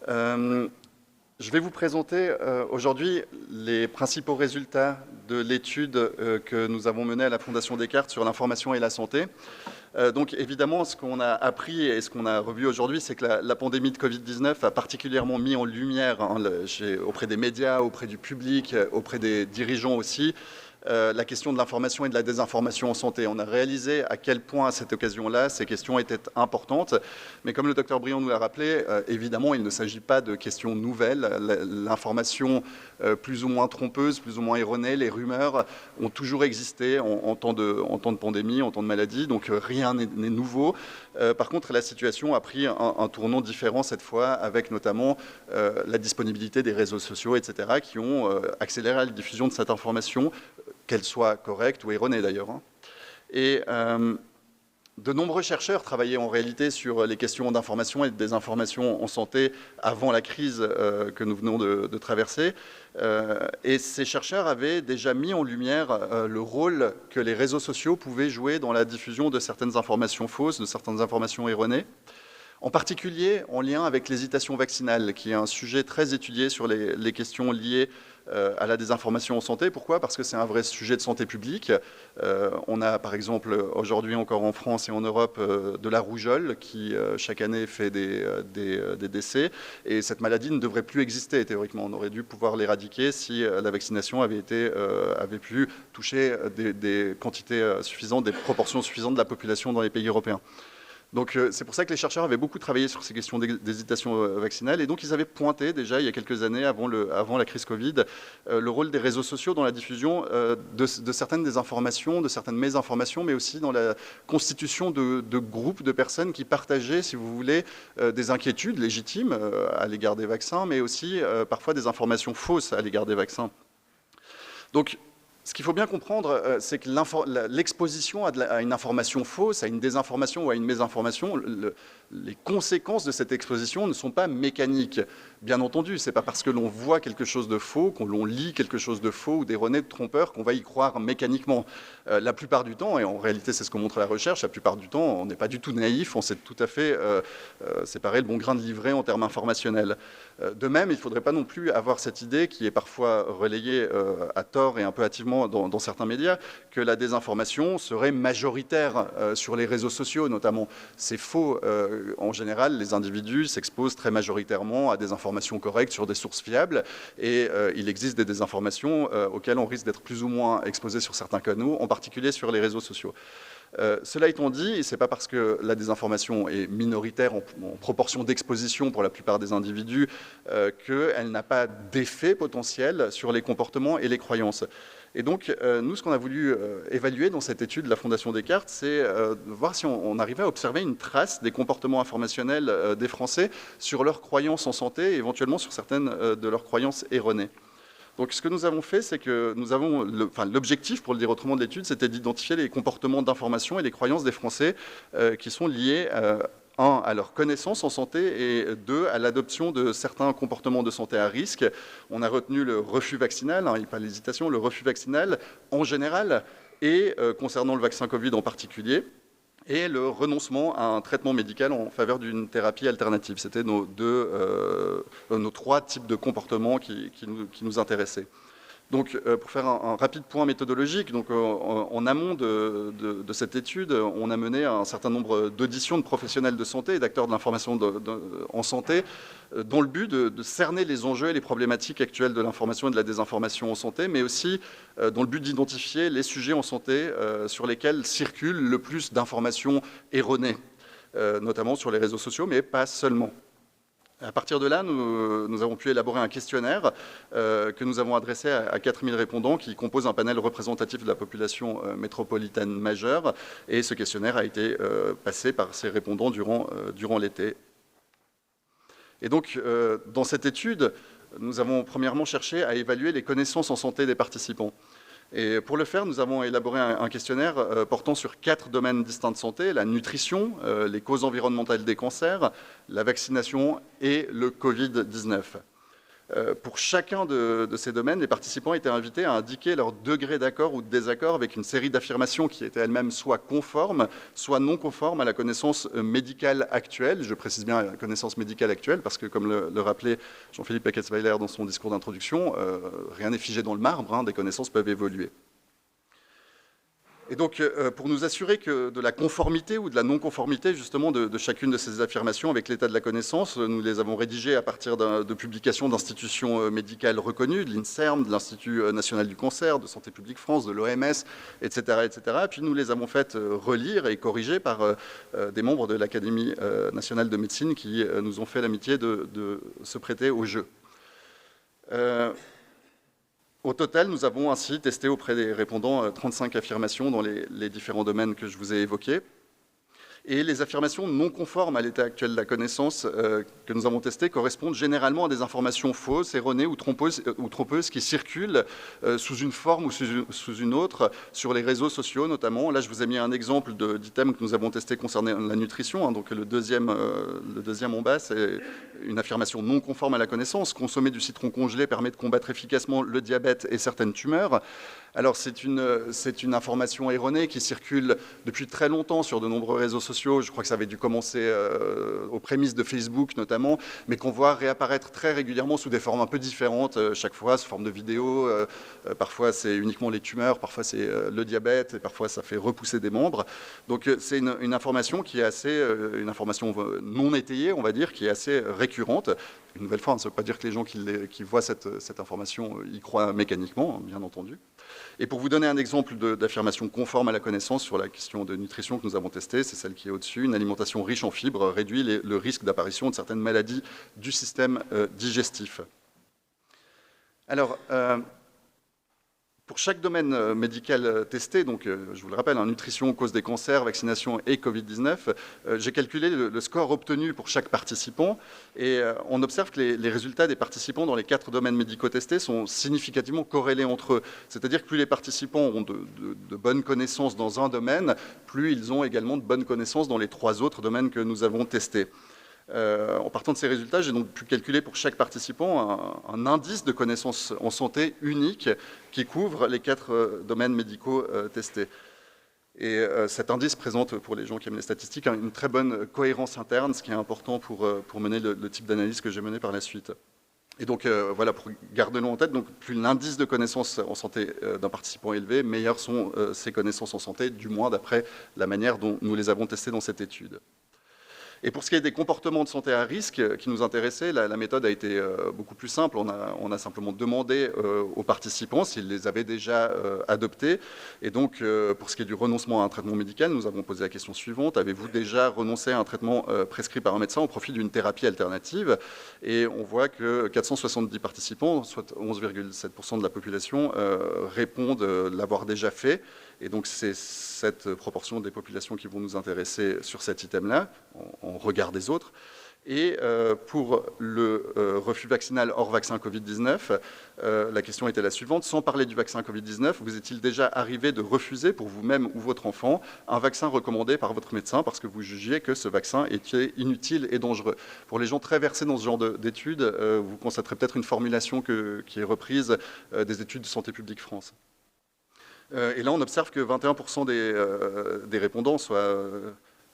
Je vais vous présenter aujourd'hui les principaux résultats de l'étude que nous avons menée à la Fondation Descartes sur l'information et la santé. Donc évidemment, ce qu'on a appris et ce qu'on a revu aujourd'hui, c'est que la pandémie de Covid-19 a particulièrement mis en lumière auprès des médias, auprès du public, auprès des dirigeants aussi, la question de l'information et de la désinformation en santé. On a réalisé à quel point, à cette occasion-là, ces questions étaient importantes. Mais comme le docteur Briand nous l'a rappelé, évidemment, il ne s'agit pas de questions nouvelles. L'information plus ou moins trompeuse, plus ou moins erronée, les rumeurs ont toujours existé en temps de pandémie, en temps de maladie. Donc rien n'est nouveau. Par contre, la situation a pris un tournant différent cette fois, avec notamment la disponibilité des réseaux sociaux, etc., qui ont accéléré la diffusion de cette information, qu'elle soit correcte ou erronée d'ailleurs. Et de nombreux chercheurs travaillaient en réalité sur les questions d'information et de désinformation en santé avant la crise que nous venons de traverser. Et ces chercheurs avaient déjà mis en lumière le rôle que les réseaux sociaux pouvaient jouer dans la diffusion de certaines informations fausses, de certaines informations erronées. En particulier en lien avec l'hésitation vaccinale, qui est un sujet très étudié sur les questions liées à la désinformation en santé. Pourquoi ? Parce que c'est un vrai sujet de santé publique. On a par exemple aujourd'hui encore en France et en Europe de la rougeole qui chaque année fait des décès. Et cette maladie ne devrait plus exister théoriquement. On aurait dû pouvoir l'éradiquer si la vaccination avait pu toucher des quantités suffisantes, des proportions suffisantes de la population dans les pays européens. Donc c'est pour ça que les chercheurs avaient beaucoup travaillé sur ces questions d'hésitation vaccinale, et donc ils avaient pointé déjà il y a quelques années, avant la crise Covid, le rôle des réseaux sociaux dans la diffusion de certaines désinformations, de certaines mésinformations, mais aussi dans la constitution de groupes de personnes qui partageaient, si vous voulez, des inquiétudes légitimes à l'égard des vaccins, mais aussi parfois des informations fausses à l'égard des vaccins. Donc, ce qu'il faut bien comprendre, c'est que l'exposition à une information fausse, à une désinformation ou à une mésinformation, les conséquences de cette exposition ne sont pas mécaniques. Bien entendu, ce n'est pas parce que l'on voit quelque chose de faux, qu'on l'on lit quelque chose de faux ou d'erroné, de trompeur, qu'on va y croire mécaniquement. La plupart du temps, et en réalité c'est ce que montre la recherche, la plupart du temps on n'est pas du tout naïf, on sait tout à fait séparer le bon grain de livret en termes informationnels. De même, il ne faudrait pas non plus avoir cette idée qui est parfois relayée à tort et un peu hâtivement dans certains médias, que la désinformation serait majoritaire sur les réseaux sociaux notamment. C'est faux. En général, les individus s'exposent très majoritairement à des informations correctes sur des sources fiables, et il existe des désinformations auxquelles on risque d'être plus ou moins exposé sur certains canaux, en particulier sur les réseaux sociaux. Cela étant dit, ce n'est pas parce que la désinformation est minoritaire en proportion d'exposition pour la plupart des individus qu'elle n'a pas d'effet potentiel sur les comportements et les croyances. Et donc, nous, ce qu'on a voulu évaluer dans cette étude de la Fondation Descartes, c'est voir si on arrivait à observer une trace des comportements informationnels des Français sur leurs croyances en santé et éventuellement sur certaines de leurs croyances erronées. Donc ce que nous avons fait, c'est que nous avons, l'objectif, pour le dire autrement, de l'étude, c'était d'identifier les comportements d'information et les croyances des Français qui sont liés un, à leur connaissance en santé, et deux, à l'adoption de certains comportements de santé à risque. On a retenu le refus vaccinal, pas l'hésitation, le refus vaccinal en général, et concernant le vaccin Covid en particulier, et le renoncement à un traitement médical en faveur d'une thérapie alternative. C'était nos trois types de comportements qui nous intéressaient. Donc, pour faire un rapide point méthodologique, donc, en amont de cette étude, on a mené un certain nombre d'auditions de professionnels de santé et d'acteurs de l'information en santé, dans le but de cerner les enjeux et les problématiques actuelles de l'information et de la désinformation en santé, mais aussi dans le but d'identifier les sujets en santé sur lesquels circulent le plus d'informations erronées, notamment sur les réseaux sociaux, mais pas seulement. À partir de là, nous avons pu élaborer un questionnaire que nous avons adressé à 4000 répondants qui composent un panel représentatif de la population métropolitaine majeure. Et ce questionnaire a été passé par ces répondants durant l'été. Et donc, dans cette étude, nous avons premièrement cherché à évaluer les connaissances en santé des participants. Et pour le faire, nous avons élaboré un questionnaire portant sur 4 domaines distincts de santé: la nutrition, les causes environnementales des cancers, la vaccination et le Covid-19. Pour chacun de ces domaines, les participants étaient invités à indiquer leur degré d'accord ou de désaccord avec une série d'affirmations qui étaient elles-mêmes soit conformes, soit non conformes à la connaissance médicale actuelle. Je précise bien la connaissance médicale actuelle parce que, comme le rappelait Jean-Philippe Pecquetsweiler dans son discours d'introduction, rien n'est figé dans le marbre, hein, des connaissances peuvent évoluer. Et donc, pour nous assurer de la conformité ou de la non-conformité, justement, de chacune de ces affirmations avec l'état de la connaissance, nous les avons rédigées à partir de publications d'institutions médicales reconnues, de l'INSERM, de l'Institut national du cancer, de Santé publique France, de l'OMS, etc., etc. Et puis, nous les avons faites relire et corriger par des membres de l'Académie nationale de médecine qui nous ont fait l'amitié de se prêter au jeu. Au total, nous avons ainsi testé auprès des répondants 35 affirmations dans les différents domaines que je vous ai évoqués. Et les affirmations non conformes à l'état actuel de la connaissance que nous avons testées correspondent généralement à des informations fausses, erronées ou trompeuses qui circulent sous une forme ou sous une autre sur les réseaux sociaux notamment. Là, je vous ai mis un exemple d'item que nous avons testé concernant la nutrition. Hein, donc le deuxième en bas, c'est une affirmation non conforme à la connaissance. Consommer du citron congelé permet de combattre efficacement le diabète et certaines tumeurs. Alors c'est une information erronée qui circule depuis très longtemps sur de nombreux réseaux sociaux. Je crois que ça avait dû commencer aux prémices de Facebook notamment, mais qu'on voit réapparaître très régulièrement sous des formes un peu différentes, chaque fois sous forme de vidéos. Parfois c'est uniquement les tumeurs, parfois c'est le diabète, et parfois ça fait repousser des membres. Donc c'est une information qui est assez, une information non étayée, on va dire, qui est assez récurrente. Une nouvelle fois, ça ne veut pas dire que les gens qui voient cette information y croient mécaniquement, bien entendu. Et pour vous donner un exemple d'affirmation conforme à la connaissance sur la question de nutrition que nous avons testée, c'est celle qui est au-dessus, une alimentation riche en fibres réduit le risque d'apparition de certaines maladies du système digestif. Alors, pour chaque domaine médical testé, donc je vous le rappelle, nutrition, cause des cancers, vaccination et Covid-19, j'ai calculé le score obtenu pour chaque participant et on observe que les résultats des participants dans les 4 domaines médicaux testés sont significativement corrélés entre eux. C'est-à-dire que plus les participants ont de bonnes connaissances dans un domaine, plus ils ont également de bonnes connaissances dans les 3 autres domaines que nous avons testés. En partant de ces résultats, j'ai donc pu calculer pour chaque participant un indice de connaissances en santé unique qui couvre les 4 domaines médicaux testés. Et cet indice présente, pour les gens qui aiment les statistiques, une très bonne cohérence interne, ce qui est important pour mener le type d'analyse que j'ai mené par la suite. Et donc voilà, pour garder-le en tête, donc, plus l'indice de connaissances en santé d'un participant est élevé, meilleures sont ses connaissances en santé, du moins d'après la manière dont nous les avons testées dans cette étude. Et pour ce qui est des comportements de santé à risque qui nous intéressaient, la méthode a été beaucoup plus simple. On a simplement demandé aux participants s'ils les avaient déjà adoptés. Et donc, pour ce qui est du renoncement à un traitement médical, nous avons posé la question suivante. Avez-vous déjà renoncé à un traitement prescrit par un médecin au profit d'une thérapie alternative? Et on voit que 470 participants, soit 11,7% de la population, répondent l'avoir déjà fait. Et donc, c'est cette proportion des populations qui vont nous intéresser sur cet item-là, en regard des autres. Et pour le refus vaccinal hors vaccin Covid-19, la question était la suivante. Sans parler du vaccin Covid-19, vous est-il déjà arrivé de refuser pour vous-même ou votre enfant un vaccin recommandé par votre médecin parce que vous jugiez que ce vaccin était inutile et dangereux? Pour les gens très versés dans ce genre d'études, vous constaterez peut-être une formulation qui est reprise des études de Santé publique France. Et là, on observe que 21% des répondants, soit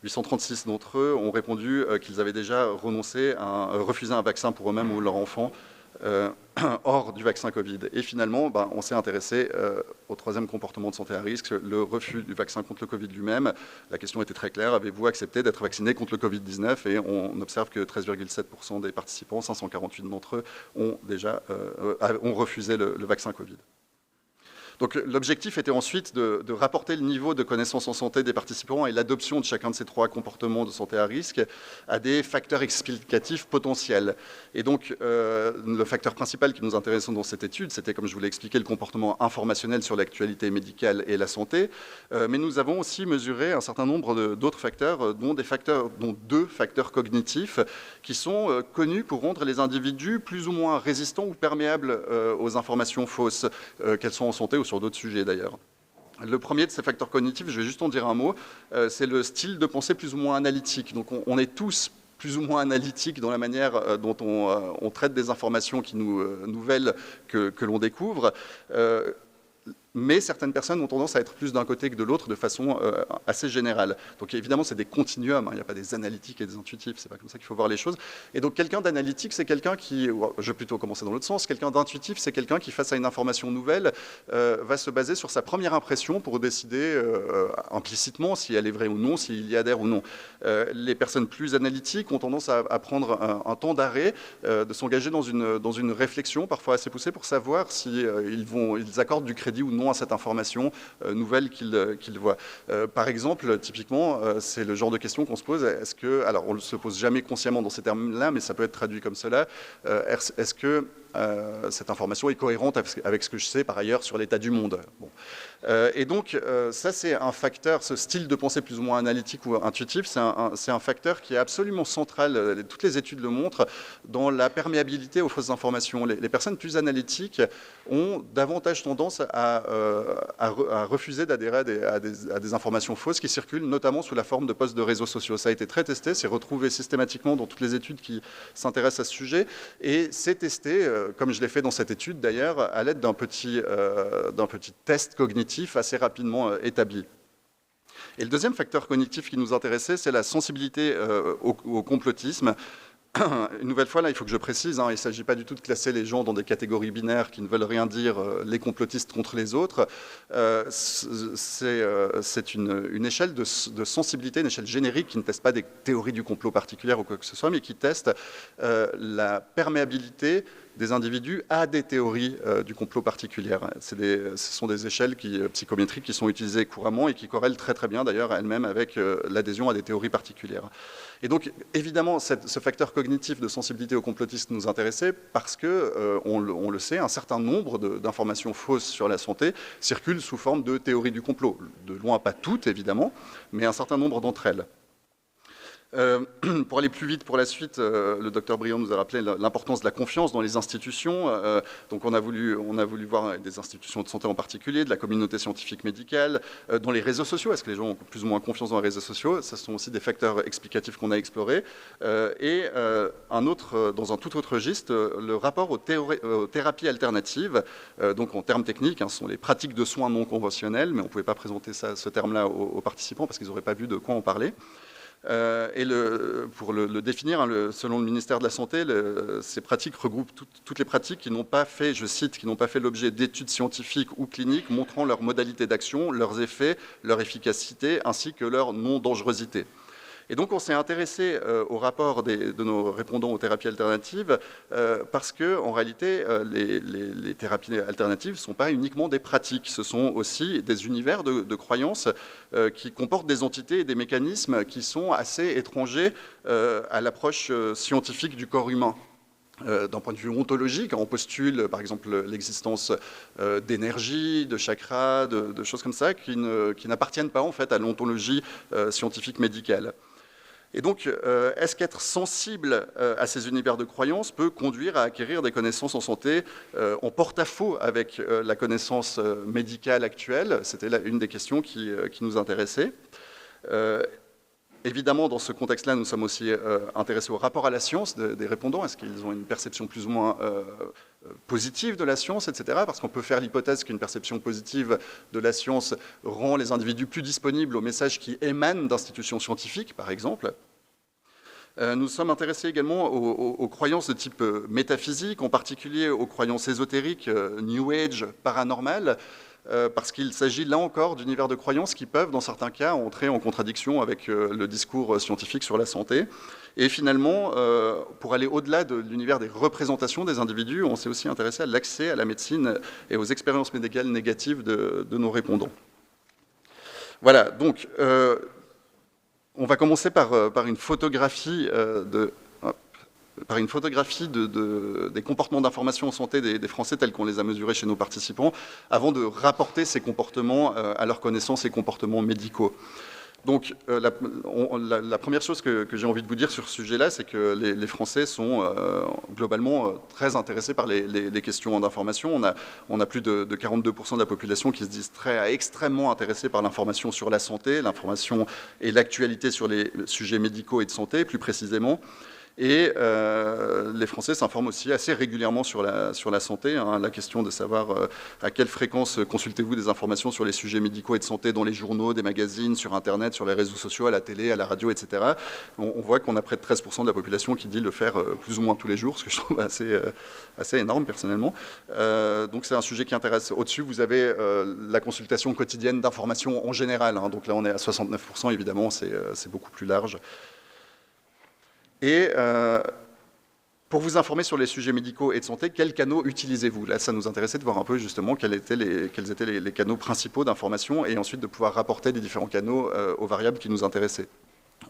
836 d'entre eux, ont répondu qu'ils avaient déjà refusé un vaccin pour eux-mêmes ou leur enfant hors du vaccin Covid. Et finalement, on s'est intéressé au 3e comportement de santé à risque, le refus du vaccin contre le Covid lui-même. La question était très claire, avez-vous accepté d'être vacciné contre le Covid-19? Et on observe que 13,7% des participants, 548 d'entre eux, ont refusé le vaccin Covid. Donc l'objectif était ensuite de rapporter le niveau de connaissance en santé des participants et l'adoption de chacun de ces 3 comportements de santé à risque à des facteurs explicatifs potentiels. Et donc le facteur principal qui nous intéressait dans cette étude, c'était, comme je vous l'ai expliqué, le comportement informationnel sur l'actualité médicale et la santé. Mais nous avons aussi mesuré un certain nombre d'autres facteurs, dont 2 facteurs cognitifs qui sont connus pour rendre les individus plus ou moins résistants ou perméables aux informations fausses, qu'elles soient en santé ou sur d'autres sujets d'ailleurs. Le premier de ces facteurs cognitifs, je vais juste en dire un mot, c'est le style de pensée plus ou moins analytique. Donc on est tous plus ou moins analytique dans la manière dont on traite des informations nouvelles que l'on découvre. Mais certaines personnes ont tendance à être plus d'un côté que de l'autre de façon assez générale. Donc évidemment, c'est des continuums, hein, il n'y a pas des analytiques et des intuitifs, c'est pas comme ça qu'il faut voir les choses. Et donc quelqu'un d'analytique, c'est quelqu'un qui, je vais plutôt commencer dans l'autre sens, quelqu'un d'intuitif, c'est quelqu'un qui, face à une information nouvelle, va se baser sur sa première impression pour décider implicitement si elle est vraie ou non, s'il y adhère ou non. Les personnes plus analytiques ont tendance à prendre un temps d'arrêt, de s'engager dans une réflexion parfois assez poussée pour savoir si ils accordent du crédit ou non à cette information nouvelle qu'ils voient. Par exemple, typiquement, c'est le genre de question qu'on se pose. Alors on ne se pose jamais consciemment dans ces termes-là, mais ça peut être traduit comme cela. Est-ce que cette information est cohérente avec ce que je sais par ailleurs sur l'état du monde? Bon. Et donc, ça c'est un facteur, ce style de pensée plus ou moins analytique ou intuitif, c'est un facteur qui est absolument central, toutes les études le montrent, dans la perméabilité aux fausses informations. Les personnes plus analytiques ont davantage tendance à refuser d'adhérer à des informations fausses qui circulent notamment sous la forme de posts de réseaux sociaux. Ça a été très testé, c'est retrouvé systématiquement dans toutes les études qui s'intéressent à ce sujet, et c'est testé, comme je l'ai fait dans cette étude d'ailleurs, à l'aide d'un petit test cognitif assez rapidement établi. Et le deuxième facteur cognitif qui nous intéressait, c'est la sensibilité au complotisme. Une nouvelle fois, là, il faut que je précise, hein, il ne s'agit pas du tout de classer les gens dans des catégories binaires qui ne veulent rien dire, les complotistes contre les autres. C'est une échelle de sensibilité, une échelle générique qui ne teste pas des théories du complot particulières ou quoi que ce soit, mais qui teste la perméabilité des individus à des théories du complot particulières. Ce sont des échelles psychométriques qui sont utilisées couramment et qui corrèlent très très bien d'ailleurs elles-mêmes avec l'adhésion à des théories particulières. Et donc évidemment ce facteur cognitif de sensibilité aux complotistes nous intéressait parce que, on le sait, un certain nombre d'informations fausses sur la santé circulent sous forme de théories du complot. De loin pas toutes évidemment, mais un certain nombre d'entre elles. Pour aller plus vite pour la suite, le docteur Briand nous a rappelé l'importance de la confiance dans les institutions. Donc on a voulu voir des institutions de santé en particulier, de la communauté scientifique médicale, dans les réseaux sociaux. Est-ce que les gens ont plus ou moins confiance dans les réseaux sociaux? Ce sont aussi des facteurs explicatifs qu'on a explorés. Dans un tout autre registre, le rapport aux thérapies alternatives, donc en termes techniques, hein, ce sont les pratiques de soins non conventionnelles, mais on ne pouvait pas présenter ce terme-là aux participants parce qu'ils n'auraient pas vu de quoi on parlait. Pour le définir, hein, selon le ministère de la Santé, ces pratiques regroupent toutes les pratiques qui n'ont pas fait, je cite, qui n'ont pas fait l'objet d'études scientifiques ou cliniques montrant leurs modalités d'action, leurs effets, leur efficacité, ainsi que leur non-dangerosité. Et donc on s'est intéressé au rapport de nos répondants aux thérapies alternatives parce qu'en réalité, les thérapies alternatives ne sont pas uniquement des pratiques, ce sont aussi des univers de croyances qui comportent des entités et des mécanismes qui sont assez étrangers à l'approche scientifique du corps humain. D'un point de vue ontologique, on postule par exemple l'existence d'énergie, de chakras, de choses comme ça qui n'appartiennent pas en fait à l'ontologie scientifique médicale. Et donc, est-ce qu'être sensible à ces univers de croyances peut conduire à acquérir des connaissances en santé en porte-à-faux avec la connaissance médicale actuelle? C'était une des questions qui nous intéressait. Évidemment, dans ce contexte-là, nous sommes aussi intéressés au rapport à la science des répondants. Est-ce qu'ils ont une perception plus ou moins positive de la science, etc. Parce qu'on peut faire l'hypothèse qu'une perception positive de la science rend les individus plus disponibles aux messages qui émanent d'institutions scientifiques, par exemple. Nous sommes intéressés également aux croyances de type métaphysique, en particulier aux croyances ésotériques, New Age, paranormales, parce qu'il s'agit là encore d'univers de croyances qui peuvent, dans certains cas, entrer en contradiction avec le discours scientifique sur la santé. Et finalement, pour aller au-delà de l'univers des représentations des individus, on s'est aussi intéressé à l'accès à la médecine et aux expériences médicales négatives de nos répondants. Voilà, donc on va commencer par une photographie des comportements d'information en santé des Français tels qu'on les a mesurés chez nos participants, avant de rapporter ces comportements à leur connaissance et comportements médicaux. Donc, la première chose que j'ai envie de vous dire sur ce sujet-là, c'est que les Français sont globalement très intéressés par les questions d'information. On a plus de 42% de la population qui se disent extrêmement intéressés par l'information sur la santé, l'information et l'actualité sur les sujets médicaux et de santé, plus précisément. Et les Français s'informent aussi assez régulièrement sur la santé. Hein, la question de savoir à quelle fréquence consultez-vous des informations sur les sujets médicaux et de santé dans les journaux, des magazines, sur Internet, sur les réseaux sociaux, à la télé, à la radio, etc. On voit qu'on a près de 13% de la population qui dit le faire plus ou moins tous les jours, ce que je trouve assez énorme personnellement. Donc c'est un sujet qui intéresse. Au-dessus, vous avez la consultation quotidienne d'informations en général. Hein, donc là, on est à 69%, évidemment, c'est beaucoup plus large. Et pour vous informer sur les sujets médicaux et de santé, quels canaux utilisez-vous? Là, ça nous intéressait de voir un peu justement quels étaient les canaux principaux d'information et ensuite de pouvoir rapporter les différents canaux aux variables qui nous intéressaient.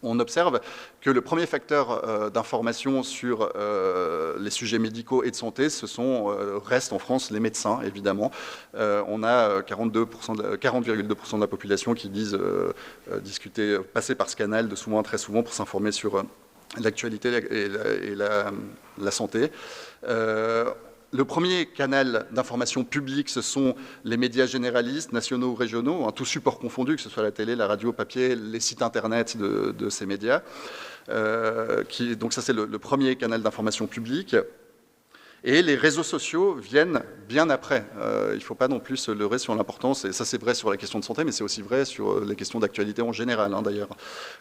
On observe que le premier facteur d'information sur les sujets médicaux et de santé, reste en France les médecins, évidemment. On a 40,2% de la population qui disent passer par ce canal très souvent pour s'informer sur l'actualité et la santé. Le premier canal d'information publique, ce sont les médias généralistes, nationaux ou régionaux, hein, tous supports confondus, que ce soit la télé, la radio, papier, les sites internet de ces médias. Donc ça, c'est le premier canal d'information publique. Et les réseaux sociaux viennent bien après. Il ne faut pas non plus se leurrer sur l'importance, et ça c'est vrai sur la question de santé, mais c'est aussi vrai sur les questions d'actualité en général, hein, d'ailleurs.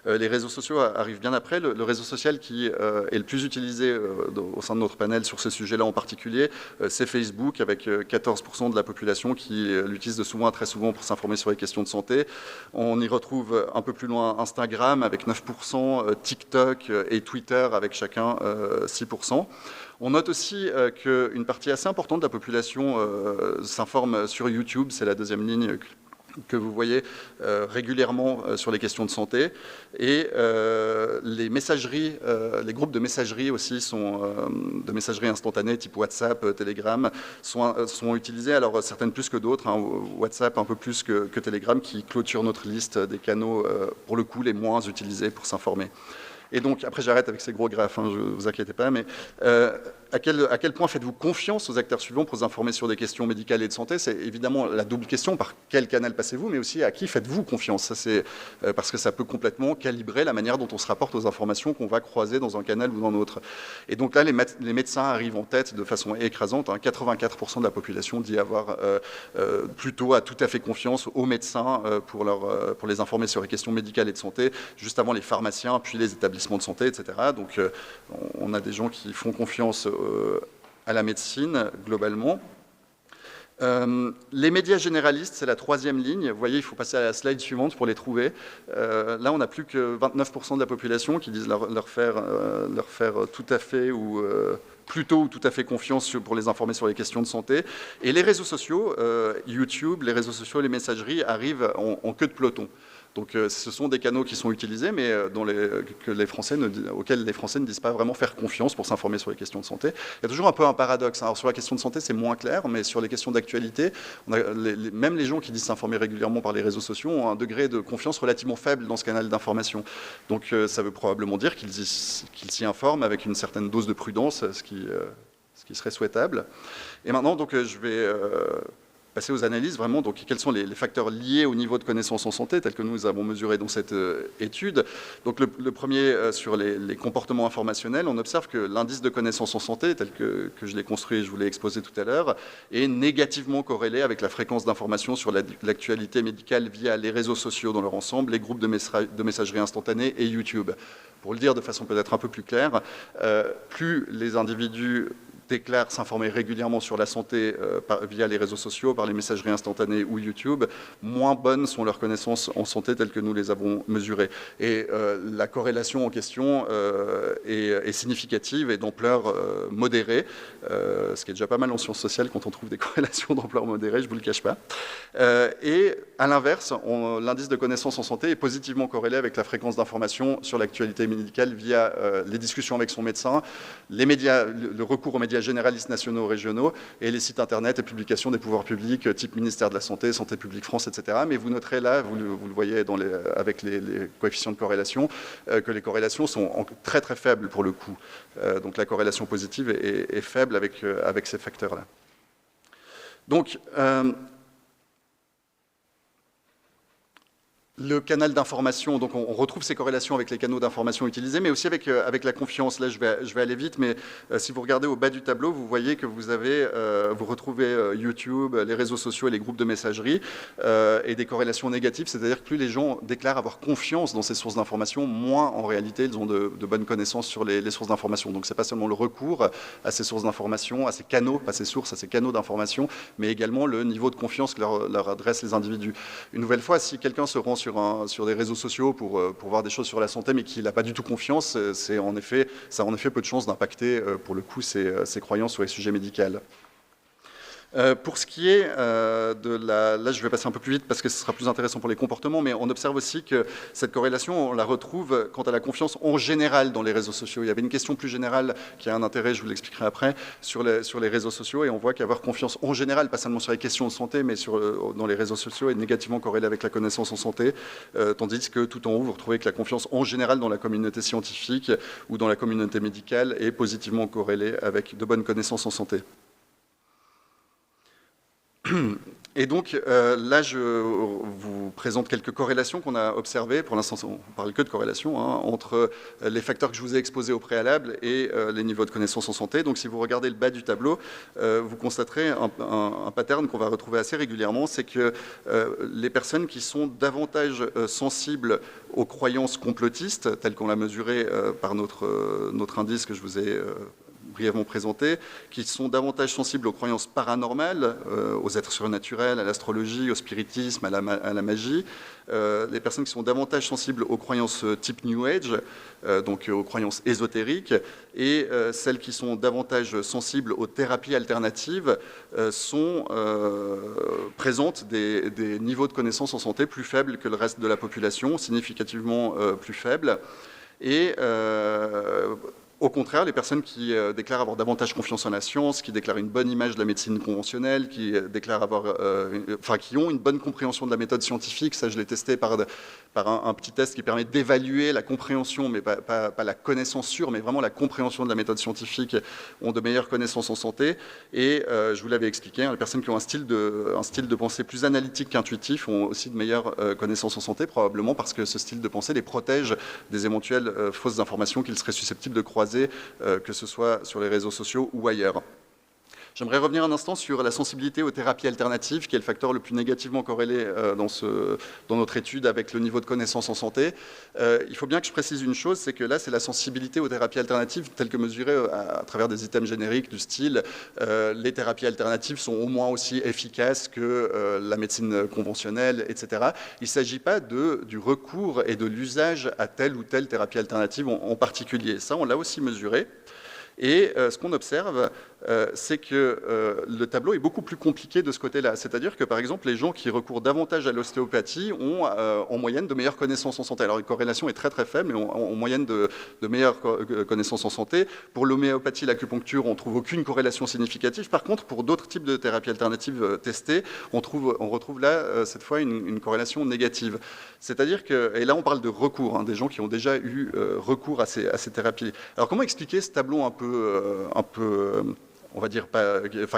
Les réseaux sociaux arrivent bien après. Le réseau social qui est le plus utilisé au sein de notre panel sur ce sujet-là en particulier, c'est Facebook, avec 14% de la population qui l'utilise très souvent pour s'informer sur les questions de santé. On y retrouve un peu plus loin Instagram avec 9%, TikTok et Twitter avec chacun 6%. On note aussi qu'une partie assez importante de la population s'informe sur YouTube, c'est la deuxième ligne que vous voyez régulièrement sur les questions de santé. Et les messageries, les groupes de messagerie aussi de messagerie instantanée type WhatsApp, Telegram, sont utilisés, alors certaines plus que d'autres, hein, WhatsApp un peu plus que Telegram, qui clôture notre liste des canaux, pour le coup, les moins utilisés pour s'informer. Et donc, après j'arrête avec ces gros graphes, hein, ne vous inquiétez pas, mais à quel point faites-vous confiance aux acteurs suivants pour vous informer sur des questions médicales et de santé? C'est évidemment la double question, par quel canal passez-vous, mais aussi à qui faites-vous confiance? Ça, c'est parce que ça peut complètement calibrer la manière dont on se rapporte aux informations qu'on va croiser dans un canal ou dans l'autre. Et donc là, les médecins arrivent en tête de façon écrasante, hein, 84% de la population dit avoir plutôt tout à fait confiance aux médecins pour les informer sur les questions médicales et de santé, juste avant les pharmaciens, puis les établissements de santé, etc. Donc on a des gens qui font confiance à la médecine globalement. Les médias généralistes, c'est la troisième ligne. Vous voyez, il faut passer à la slide suivante pour les trouver. Là, on n'a plus que 29% de la population qui disent leur faire tout à fait ou plutôt ou tout à fait confiance pour les informer sur les questions de santé. Et les réseaux sociaux, YouTube, les réseaux sociaux, les messageries arrivent en queue de peloton. Donc ce sont des canaux qui sont utilisés, mais auxquels les Français ne disent pas vraiment faire confiance pour s'informer sur les questions de santé. Il y a toujours un peu un paradoxe. Alors sur la question de santé, c'est moins clair, mais sur les questions d'actualité, même les gens qui disent s'informer régulièrement par les réseaux sociaux ont un degré de confiance relativement faible dans ce canal d'information. Donc ça veut probablement dire qu'ils s'y informent avec une certaine dose de prudence, ce qui serait souhaitable. Et maintenant, donc, je vais passer aux analyses, vraiment, donc quels sont les facteurs liés au niveau de connaissance en santé, tels que nous avons mesuré dans cette étude. Donc le premier, sur les comportements informationnels, on observe que l'indice de connaissance en santé, tel que je l'ai construit et je vous l'ai exposé tout à l'heure, est négativement corrélé avec la fréquence d'information sur l'actualité médicale via les réseaux sociaux dans leur ensemble, les groupes de messagerie instantanée et YouTube. Pour le dire de façon peut-être un peu plus claire, plus les individus déclarent s'informer régulièrement sur la santé via les réseaux sociaux, par les messageries instantanées ou YouTube, moins bonnes sont leurs connaissances en santé telles que nous les avons mesurées. Et la corrélation en question est significative et d'ampleur modérée, ce qui est déjà pas mal en sciences sociales quand on trouve des corrélations d'ampleur modérée, je ne vous le cache pas. Et à l'inverse, l'indice de connaissance en santé est positivement corrélé avec la fréquence d'information sur l'actualité médicale via les discussions avec son médecin, les médias, le recours aux médias médias généralistes nationaux ou régionaux, et les sites internet et publications des pouvoirs publics, type ministère de la Santé, Santé publique France, etc. Mais vous noterez là, vous le voyez avec les coefficients de corrélation, que les corrélations sont très très faibles pour le coup. Donc la corrélation positive est faible avec ces facteurs-là. Donc, le canal d'information, donc on retrouve ces corrélations avec les canaux d'information utilisés, mais aussi avec la confiance. Là, je vais aller vite, mais si vous regardez au bas du tableau, vous voyez que vous retrouvez YouTube, les réseaux sociaux et les groupes de messagerie, et des corrélations négatives, c'est-à-dire que plus les gens déclarent avoir confiance dans ces sources d'information, moins en réalité ils ont de bonnes connaissances sur les sources d'information. Donc c'est pas seulement le recours à ces sources d'information, à ces canaux, pas ces sources, à ces canaux d'information, mais également le niveau de confiance que leur adressent les individus. Une nouvelle fois, si quelqu'un se rend sur des réseaux sociaux pour voir des choses sur la santé, mais qu'il n'a pas du tout confiance, ça a en effet peu de chances d'impacter, pour le coup, ses croyances sur les sujets médicaux. Pour ce qui est là je vais passer un peu plus vite parce que ce sera plus intéressant pour les comportements, mais on observe aussi que cette corrélation, on la retrouve quant à la confiance en général dans les réseaux sociaux. Il y avait une question plus générale qui a un intérêt, je vous l'expliquerai après, sur les réseaux sociaux, et on voit qu'avoir confiance en général, pas seulement sur les questions de santé, mais dans les réseaux sociaux, est négativement corrélé avec la connaissance en santé, tandis que tout en haut, vous retrouvez que la confiance en général dans la communauté scientifique ou dans la communauté médicale est positivement corrélée avec de bonnes connaissances en santé. Et donc là, je vous présente quelques corrélations qu'on a observées. Pour l'instant, on ne parle que de corrélations, hein, entre les facteurs que je vous ai exposés au préalable et les niveaux de connaissances en santé. Donc si vous regardez le bas du tableau, vous constaterez un pattern qu'on va retrouver assez régulièrement, c'est que les personnes qui sont davantage sensibles aux croyances complotistes, telles qu'on l'a mesuré par notre indice que je vous ai brièvement présenté, qui sont davantage sensibles aux croyances paranormales, aux êtres surnaturels, à l'astrologie, au spiritisme, à la magie, les personnes qui sont davantage sensibles aux croyances type New Age, donc aux croyances ésotériques, et celles qui sont davantage sensibles aux thérapies alternatives présentent des niveaux de connaissances en santé plus faibles que le reste de la population, significativement plus faibles. Et au contraire, les personnes qui déclarent avoir davantage confiance en la science, qui déclarent une bonne image de la médecine conventionnelle, qui déclarent qui ont une bonne compréhension de la méthode scientifique, ça je l'ai testé par un petit test qui permet d'évaluer la compréhension, mais pas la connaissance sûre, mais vraiment la compréhension de la méthode scientifique, ont de meilleures connaissances en santé. Et je vous l'avais expliqué, hein, les personnes qui ont un style de pensée plus analytique qu'intuitif ont aussi de meilleures connaissances en santé, probablement parce que ce style de pensée les protège des éventuelles fausses informations qu'ils seraient susceptibles de croiser, que ce soit sur les réseaux sociaux ou ailleurs. J'aimerais revenir un instant sur la sensibilité aux thérapies alternatives, qui est le facteur le plus négativement corrélé dans notre étude avec le niveau de connaissance en santé. Il faut bien que je précise une chose, c'est que là, c'est la sensibilité aux thérapies alternatives telles que mesurées à travers des items génériques du style les thérapies alternatives sont au moins aussi efficaces que la médecine conventionnelle, etc. Il ne s'agit pas du recours et de l'usage à telle ou telle thérapie alternative en particulier. Ça, on l'a aussi mesuré. Et ce qu'on observe, c'est que le tableau est beaucoup plus compliqué de ce côté-là. C'est-à-dire que, par exemple, les gens qui recourent davantage à l'ostéopathie ont en moyenne de meilleures connaissances en santé. Alors, la corrélation est très très faible, mais ont en moyenne de meilleures connaissances en santé. Pour l'homéopathie, l'acupuncture, on ne trouve aucune corrélation significative. Par contre, pour d'autres types de thérapies alternatives testées, on retrouve là, cette fois, une corrélation négative. C'est-à-dire que, et là on parle de recours, hein, des gens qui ont déjà eu recours à ces thérapies. Alors comment expliquer ce tableau un peu on va dire,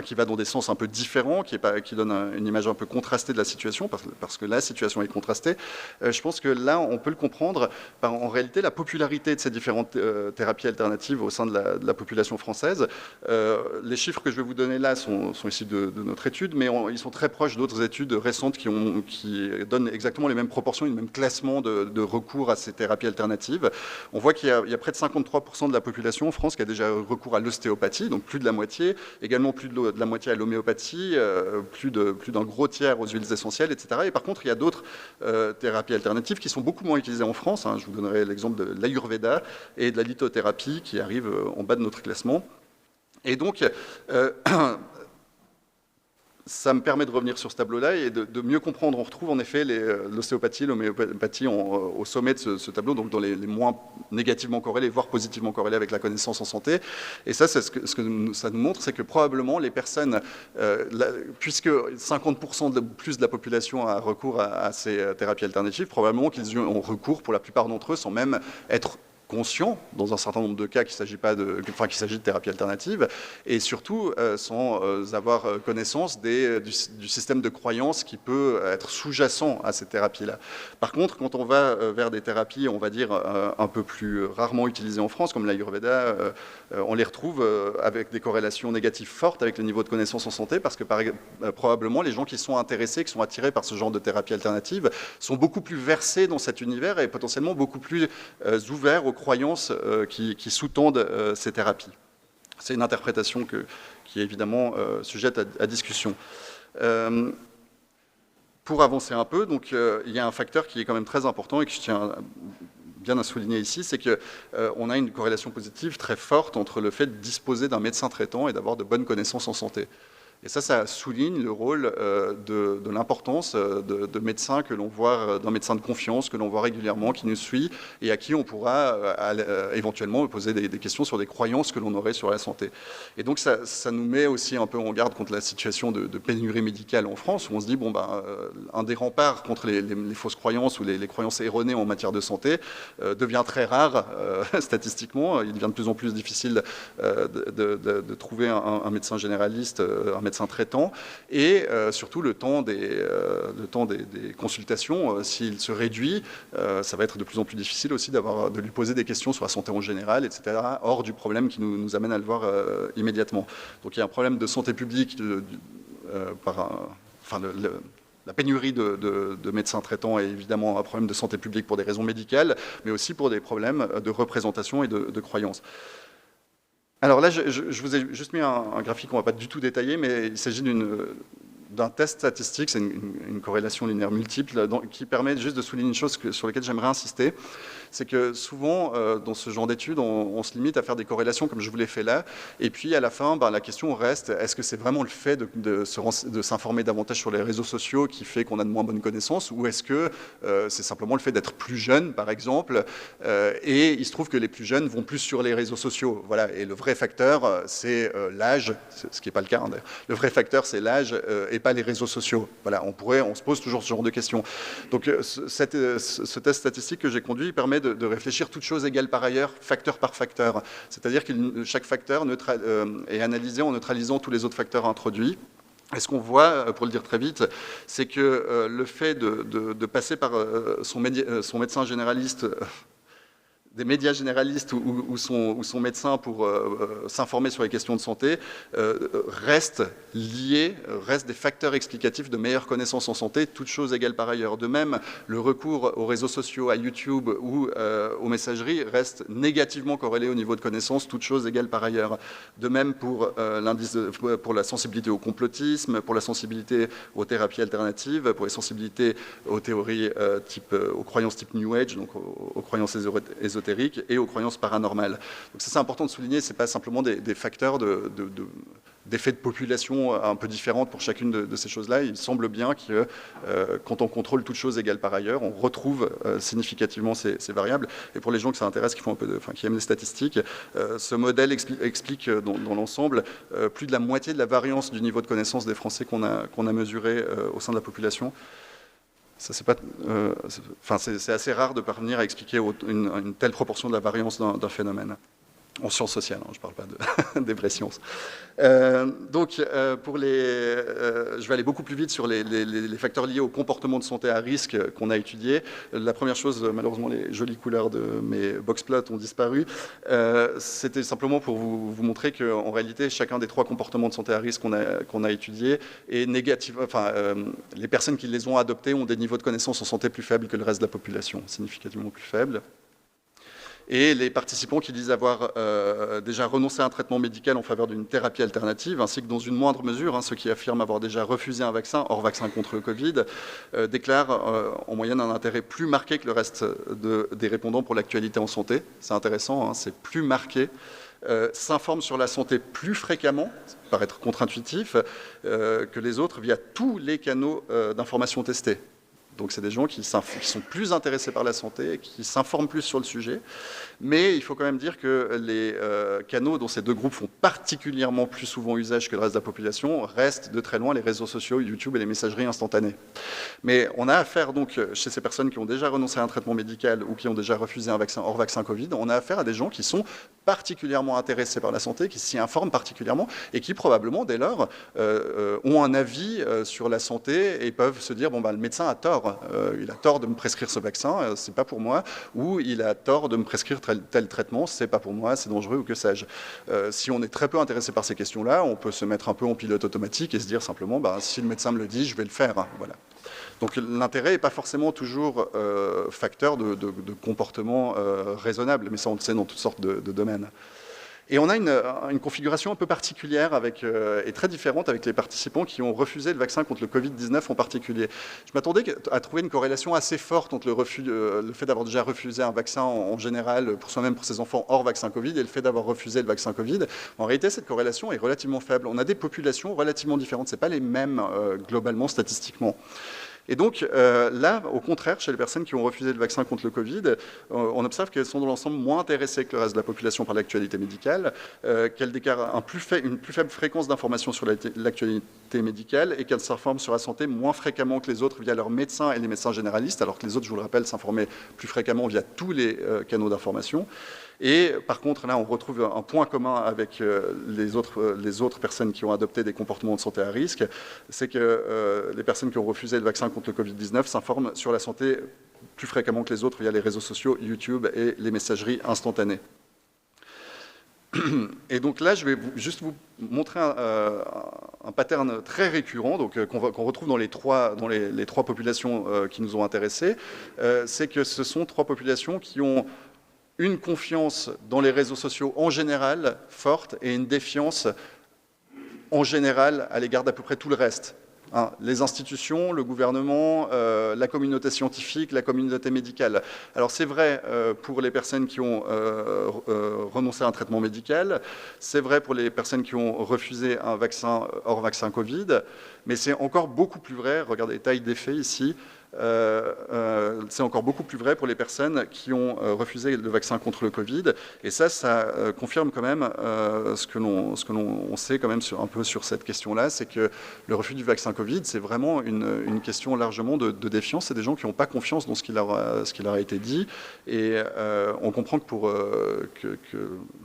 qui va dans des sens un peu différents, qui donne une image un peu contrastée de la situation, parce que la situation est contrastée. Je pense que là, on peut le comprendre par, en réalité, la popularité de ces différentes thérapies alternatives au sein de la population française. Les chiffres que je vais vous donner là sont issus de notre étude, mais ils sont très proches d'autres études récentes qui donnent exactement les mêmes proportions, le même classement de recours à ces thérapies alternatives. On voit qu'il y a près de 53% de la population en France qui a déjà recours à l'ostéopathie, donc plus de la moitié, également plus de la moitié à l'homéopathie, plus d'un gros tiers aux huiles essentielles, etc. Et par contre, il y a d'autres thérapies alternatives qui sont beaucoup moins utilisées en France. Hein. Je vous donnerai l'exemple de l'Ayurveda et de la lithothérapie qui arrivent en bas de notre classement. Et donc, ça me permet de revenir sur ce tableau-là et de mieux comprendre. On retrouve en effet l'ostéopathie, l'homéopathie au sommet de ce tableau, donc dans les moins négativement corrélés, voire positivement corrélés avec la connaissance en santé. Et ça, ce que ça nous montre, c'est que probablement les personnes, puisque 50% plus de la population a recours à ces thérapies alternatives, probablement qu'ils y ont recours pour la plupart d'entre eux sans même être conscient, dans un certain nombre de cas, qu'il s'agit de thérapie alternative, et surtout sans avoir connaissance du système de croyance qui peut être sous-jacent à ces thérapies-là. Par contre, quand on va vers des thérapies, on va dire, un peu plus rarement utilisées en France, comme l'Ayurveda, on les retrouve avec des corrélations négatives fortes avec le niveau de connaissance en santé, parce que probablement les gens qui sont intéressés, qui sont attirés par ce genre de thérapie alternative, sont beaucoup plus versés dans cet univers et potentiellement beaucoup plus ouverts aux croyances qui sous-tendent ces thérapies. C'est une interprétation qui est évidemment sujette à discussion. Pour avancer un peu, donc, il y a un facteur qui est quand même très important et que je tiens bien à souligner ici, c'est qu'on a une corrélation positive très forte entre le fait de disposer d'un médecin traitant et d'avoir de bonnes connaissances en santé. Et ça souligne le rôle de l'importance de médecins que l'on voit, d'un médecin de confiance que l'on voit régulièrement, qui nous suit et à qui on pourra éventuellement poser des questions sur des croyances que l'on aurait sur la santé. Et donc ça nous met aussi un peu en garde contre la situation de pénurie médicale en France, où on se dit, bon, un des remparts contre les fausses croyances ou les croyances erronées en matière de santé devient très rare statistiquement. Il devient de plus en plus difficile de trouver un médecin généraliste, un médecin traitant, et surtout le temps des consultations, s'il se réduit, ça va être de plus en plus difficile aussi de lui poser des questions sur la santé en général, etc., hors du problème qui nous amène à le voir immédiatement. Donc il y a un problème de santé publique la pénurie de médecins traitants est évidemment un problème de santé publique pour des raisons médicales, mais aussi pour des problèmes de représentation et de croyances. Alors là, je vous ai juste mis un graphique qu'on ne va pas du tout détailler, mais il s'agit d'un test statistique, c'est une corrélation linéaire multiple, qui permet juste de souligner une chose sur laquelle j'aimerais insister, c'est que souvent, dans ce genre d'études, on se limite à faire des corrélations comme je vous l'ai fait là, et puis à la fin, la question reste, est-ce que c'est vraiment le fait de s'informer davantage sur les réseaux sociaux qui fait qu'on a de moins bonnes connaissances, ou est-ce que c'est simplement le fait d'être plus jeune, par exemple, et il se trouve que les plus jeunes vont plus sur les réseaux sociaux, voilà, et le vrai facteur, c'est l'âge, ce qui n'est pas le cas, hein, le vrai facteur, c'est l'âge, et pas les réseaux sociaux. Voilà, on se pose toujours ce genre de questions. Donc ce test statistique que j'ai conduit permet de réfléchir toutes choses égales par ailleurs, facteur par facteur. C'est-à-dire que chaque facteur est analysé en neutralisant tous les autres facteurs introduits. Et ce qu'on voit, pour le dire très vite, c'est que le fait de passer par son médecin généraliste, des médias généralistes ou son médecin pour s'informer sur les questions de santé, restent des facteurs explicatifs de meilleure connaissance en santé, toutes choses égales par ailleurs. De même, le recours aux réseaux sociaux, à YouTube ou aux messageries reste négativement corrélé au niveau de connaissance, toutes choses égales par ailleurs. De même pour pour la sensibilité au complotisme, pour la sensibilité aux thérapies alternatives, pour les sensibilités aux théories aux croyances type New Age, donc aux croyances ésotériques et aux croyances paranormales. Donc ça, c'est important de souligner, ce n'est pas simplement des facteurs d'effets de population un peu différentes pour chacune de ces choses-là. Il semble bien que quand on contrôle toutes choses égales par ailleurs, on retrouve significativement ces variables. Et pour les gens que ça intéresse, qui aiment les statistiques, ce modèle explique dans l'ensemble plus de la moitié de la variance du niveau de connaissance des Français qu'on a mesuré au sein de la population. C'est assez rare de parvenir à expliquer une telle proportion de la variance d'un phénomène. En sciences sociales, hein, je ne parle pas des vraies sciences. Je vais aller beaucoup plus vite sur les facteurs liés au comportement de santé à risque qu'on a étudiés. La première chose, malheureusement, les jolies couleurs de mes boxplots ont disparu. C'était simplement pour vous montrer qu'en réalité, chacun des 3 comportements de santé à risque qu'on a étudiés est négatif. Les personnes qui les ont adoptés ont des niveaux de connaissance en santé plus faibles que le reste de la population, significativement plus faibles. Et les participants qui disent avoir déjà renoncé à un traitement médical en faveur d'une thérapie alternative, ainsi que dans une moindre mesure, ceux qui affirment avoir déjà refusé un vaccin, hors vaccin contre le Covid, déclarent en moyenne un intérêt plus marqué que le reste des répondants pour l'actualité en santé. C'est intéressant, c'est plus marqué. s'informent sur la santé plus fréquemment, ça peut paraître contre-intuitif, que les autres via tous les canaux d'information testés. Donc c'est des gens qui sont plus intéressés par la santé, qui s'informent plus sur le sujet. Mais il faut quand même dire que les canaux dont ces deux groupes font particulièrement plus souvent usage que le reste de la population restent de très loin les réseaux sociaux, YouTube et les messageries instantanées. Mais on a affaire donc, chez ces personnes qui ont déjà renoncé à un traitement médical ou qui ont déjà refusé un vaccin hors vaccin Covid, on a affaire à des gens qui sont particulièrement intéressés par la santé, qui s'y informent particulièrement et qui probablement dès lors ont un avis sur la santé et peuvent se dire bon le médecin a tort. Il a tort de me prescrire ce vaccin, c'est pas pour moi, ou il a tort de me prescrire tel traitement, c'est pas pour moi, c'est dangereux ou que sais-je. Si on est très peu intéressé par ces questions-là, on peut se mettre un peu en pilote automatique et se dire simplement, si le médecin me le dit, je vais le faire. Voilà. Donc l'intérêt n'est pas forcément toujours facteur de comportement raisonnable, mais ça on le sait dans toutes sortes de domaines. Et on a une configuration un peu particulière et très différente avec les participants qui ont refusé le vaccin contre le Covid-19 en particulier. Je m'attendais à trouver une corrélation assez forte entre le fait d'avoir déjà refusé un vaccin en général pour soi-même, pour ses enfants, hors vaccin Covid, et le fait d'avoir refusé le vaccin Covid. En réalité, cette corrélation est relativement faible. On a des populations relativement différentes. Ce n'est pas les mêmes globalement statistiquement. Et donc là, au contraire, chez les personnes qui ont refusé le vaccin contre le Covid, on observe qu'elles sont dans l'ensemble moins intéressées que le reste de la population par l'actualité médicale, qu'elles déclarent une plus faible fréquence d'information sur l'actualité médicale et qu'elles s'informent sur la santé moins fréquemment que les autres via leurs médecins et les médecins généralistes, alors que les autres, je vous le rappelle, s'informaient plus fréquemment via tous les canaux d'information. Et par contre, là, on retrouve un point commun avec les autres personnes qui ont adopté des comportements de santé à risque, c'est que les personnes qui ont refusé le vaccin contre le Covid-19 s'informent sur la santé plus fréquemment que les autres via les réseaux sociaux, YouTube et les messageries instantanées. Et donc là, je vais juste vous montrer un pattern très récurrent qu'on retrouve dans les trois populations qui nous ont intéressés. C'est que ce sont trois populations qui ont une confiance dans les réseaux sociaux en général forte et une défiance en général à l'égard d'à peu près tout le reste. Les institutions, le gouvernement, la communauté scientifique, la communauté médicale. Alors c'est vrai pour les personnes qui ont renoncé à un traitement médical, c'est vrai pour les personnes qui ont refusé un vaccin hors vaccin Covid, mais c'est encore beaucoup plus vrai, regardez taille d'effet ici, c'est encore beaucoup plus vrai pour les personnes qui ont refusé le vaccin contre le Covid. Et ça confirme quand même ce que l'on sait quand même un peu sur cette question-là, c'est que le refus du vaccin Covid, c'est vraiment une question largement de défiance. C'est des gens qui n'ont pas confiance dans ce qui leur a été dit. Et on comprend que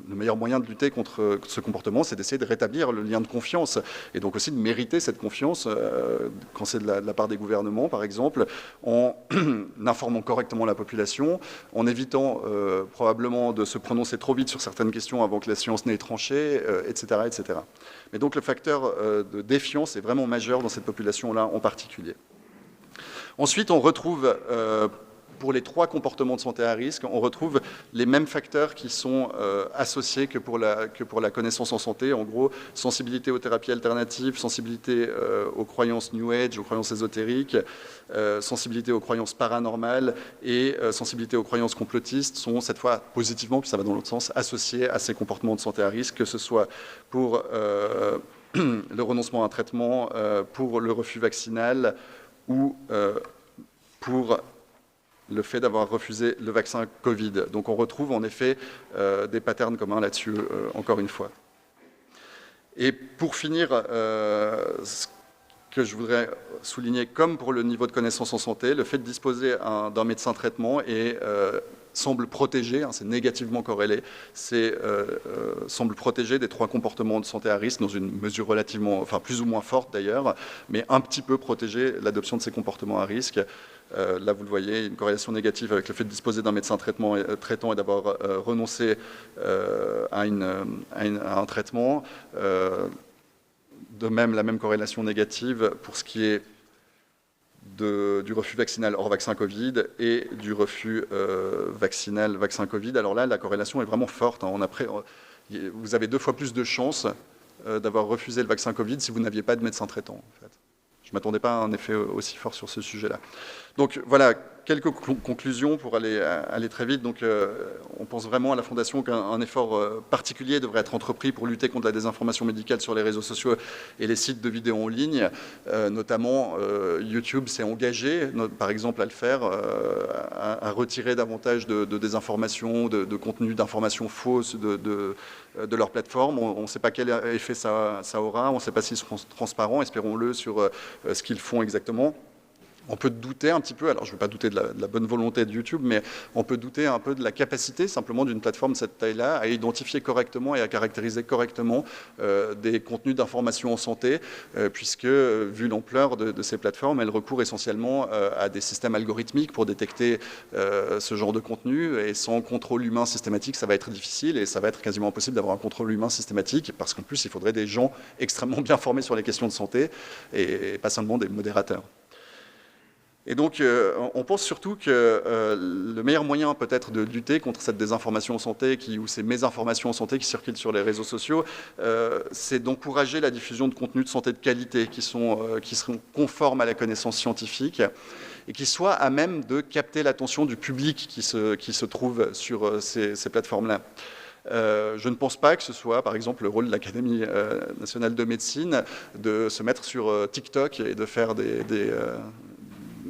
le meilleur moyen de lutter contre ce comportement, c'est d'essayer de rétablir le lien de confiance. Et donc aussi de mériter cette confiance quand c'est de la part des gouvernements, par exemple, en informant correctement la population, en évitant probablement de se prononcer trop vite sur certaines questions avant que la science n'ait tranché, etc., etc. Mais donc le facteur de défiance est vraiment majeur dans cette population-là en particulier. Ensuite, on retrouve pour les trois comportements de santé à risque, on retrouve les mêmes facteurs qui sont associés que pour la connaissance en santé. En gros, sensibilité aux thérapies alternatives, sensibilité aux croyances New Age, aux croyances ésotériques, sensibilité aux croyances paranormales et sensibilité aux croyances complotistes sont cette fois positivement, puis ça va dans l'autre sens, associés à ces comportements de santé à risque, que ce soit pour le renoncement à un traitement, pour le refus vaccinal ou pour le fait d'avoir refusé le vaccin Covid. Donc on retrouve en effet des patterns communs là-dessus, encore une fois. Et pour finir, ce que je voudrais souligner, comme pour le niveau de connaissance en santé, le fait de disposer d'un médecin traitement semble protéger, c'est négativement corrélé, semble protéger des trois comportements de santé à risque dans une mesure relativement, enfin plus ou moins forte d'ailleurs, mais un petit peu protéger l'adoption de ces comportements à risque. Là, vous le voyez, une corrélation négative avec le fait de disposer d'un médecin traitant et d'avoir renoncé à un traitement. De même, la même corrélation négative pour ce qui est du refus vaccinal hors vaccin Covid et du refus vaccinal vaccin Covid. Alors là, la corrélation est vraiment forte. Vous avez 2 fois plus de chances d'avoir refusé le vaccin Covid si vous n'aviez pas de médecin traitant, en fait. Je ne m'attendais pas à un effet aussi fort sur ce sujet-là. Donc voilà, quelques conclusions pour aller très vite. Donc, on pense vraiment à la Fondation qu'un effort particulier devrait être entrepris pour lutter contre la désinformation médicale sur les réseaux sociaux et les sites de vidéos en ligne. Notamment, YouTube s'est engagé, par exemple, à le faire, à retirer davantage de désinformation, de contenu d'informations fausses de leur plateforme. On ne sait pas quel effet ça aura, on ne sait pas s'ils seront transparents, espérons-le, sur ce qu'ils font exactement. On peut douter un petit peu, alors je ne veux pas douter de la bonne volonté de YouTube, mais on peut douter un peu de la capacité simplement d'une plateforme de cette taille-là à identifier correctement et à caractériser correctement des contenus d'information en santé, puisque vu l'ampleur de ces plateformes, elles recourent essentiellement à des systèmes algorithmiques pour détecter ce genre de contenu, et sans contrôle humain systématique, ça va être difficile, et ça va être quasiment impossible d'avoir un contrôle humain systématique, parce qu'en plus, il faudrait des gens extrêmement bien formés sur les questions de santé, et pas seulement des modérateurs. Et donc, on pense surtout que le meilleur moyen peut-être de lutter contre cette désinformation en santé ou ces mésinformations en santé qui circulent sur les réseaux sociaux, c'est d'encourager la diffusion de contenus de santé de qualité qui seront conformes à la connaissance scientifique et qui soient à même de capter l'attention du public qui se trouve sur ces plateformes-là. Je ne pense pas que ce soit, par exemple, le rôle de l'Académie nationale de médecine de se mettre sur TikTok et de faire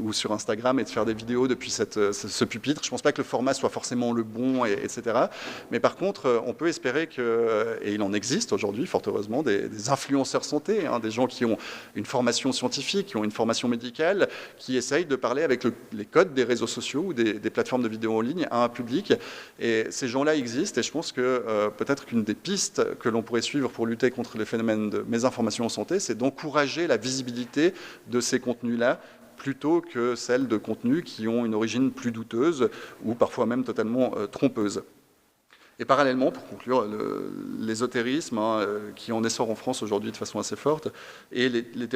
ou sur Instagram et de faire des vidéos depuis ce pupitre. Je ne pense pas que le format soit forcément le bon, etc. Mais par contre, on peut espérer que, et il en existe aujourd'hui, fort heureusement, des influenceurs santé, des gens qui ont une formation scientifique, qui ont une formation médicale, qui essayent de parler avec les codes des réseaux sociaux ou des plateformes de vidéos en ligne à un public. Et ces gens-là existent, et je pense que peut-être qu'une des pistes que l'on pourrait suivre pour lutter contre les phénomènes de mésinformation en santé, c'est d'encourager la visibilité de ces contenus-là, plutôt que celles de contenus qui ont une origine plus douteuse ou parfois même totalement trompeuse. Et parallèlement, pour conclure, l'ésotérisme, qui en essor en France aujourd'hui de façon assez forte, et les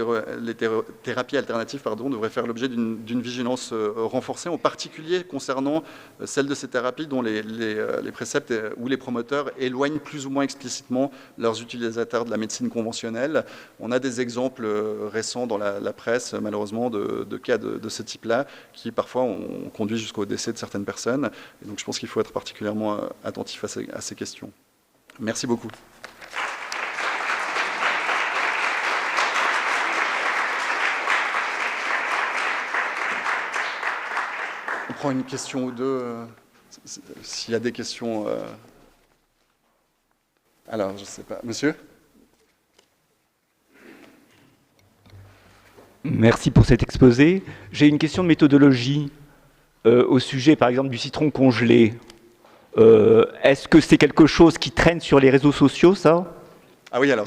thérapies alternatives devraient faire l'objet d'une vigilance renforcée, en particulier concernant celles de ces thérapies dont les préceptes ou les promoteurs éloignent plus ou moins explicitement leurs utilisateurs de la médecine conventionnelle. On a des exemples récents dans la presse, malheureusement, de cas de ce type-là, qui parfois ont conduit jusqu'au décès de certaines personnes. Et donc je pense qu'il faut être particulièrement attentif à ces questions. Merci beaucoup. On prend une question ou deux, s'il y a des questions. Alors, je ne sais pas. Monsieur ? Merci pour cet exposé. J'ai une question de méthodologie au sujet, par exemple, du citron congelé. Est-ce que c'est quelque chose qui traîne sur les réseaux sociaux, ça ? Ah oui, alors